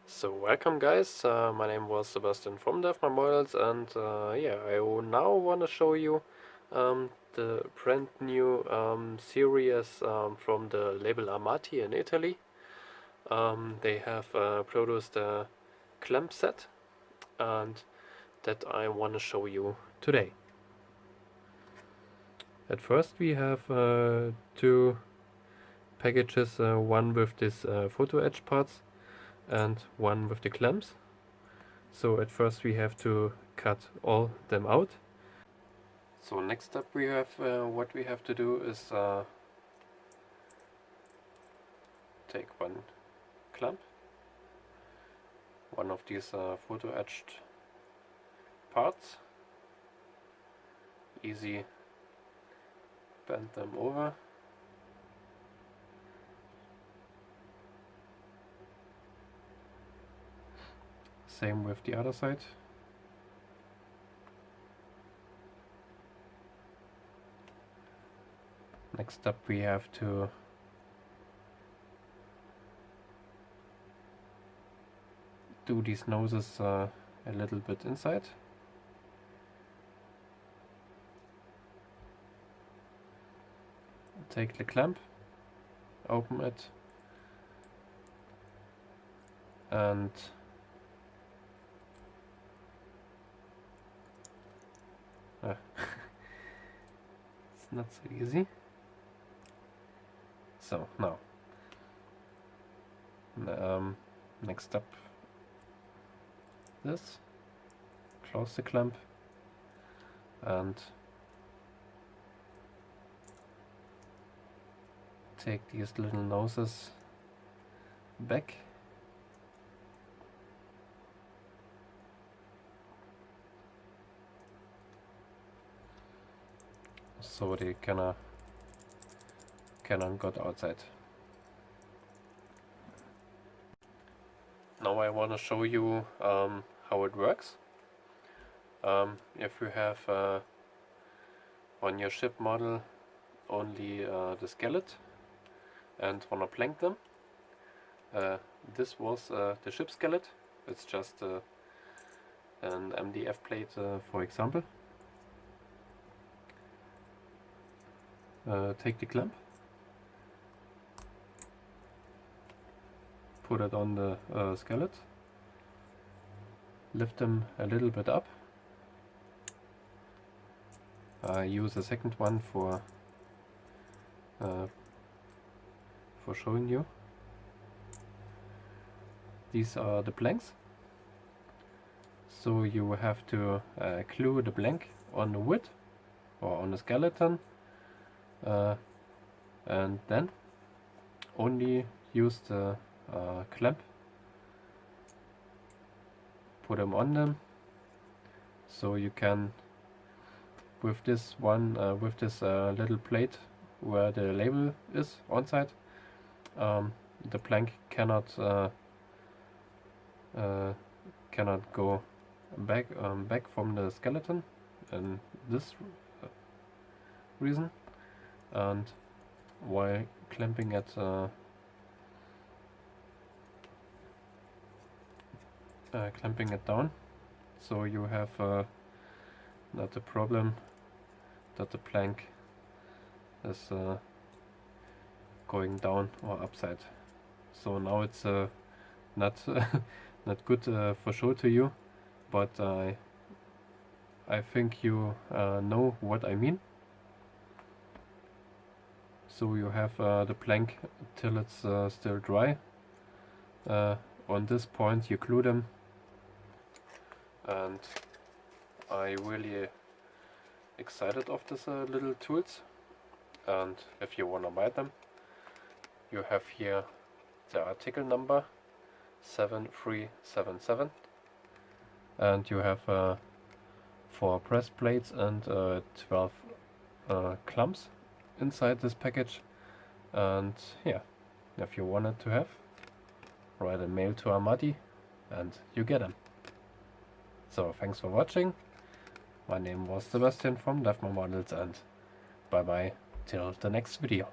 So welcome guys, my name was Sebastian from My Models, and yeah, I now want to show you the brand new series from the label AMATI in Italy. They have produced a clamp set, and that I want to show you today. At first we have two packages, one with this photo etch parts and one with the clamps. So at first we have to cut all them out. So next up we have what we have to do is take one clamp, one of these photo etched parts, easy bend them over, same with the other side. Next up we have to do these noses a little bit inside. Take the clamp, open it, and it's not so easy. So now, next up, this, close the clamp, and take these little noses back. So they cannot go outside. Now I want to show you how it works. If you have on your ship model only the skeleton and want to plank them, this was the ship skeleton. It's just an MDF plate, for example. Take the clamp, put it on the skeleton, lift them a little bit up. Use a second one for showing you. These are the planks. So you have to glue the plank on the wood or on the skeleton, and then only use the clamp, put them on them, so you can with this little plate where the label is on side, the plank cannot go back from the skeleton, and this reason. And while clamping it down, so you have not the problem that the plank is going down or upside. So now it's not not good for show to you, but I think you know what I mean. So you have the plank till it's still dry. On this point you glue them, and I really excited of this little tools. And if you wanna buy them, you have here the article number 7377, and you have 4 press plates and 12 clamps inside this package. And yeah, if you wanted to have, write a mail to AMATI and you get them. So thanks for watching. My name was Sebastian from My Models, and bye bye till the next video.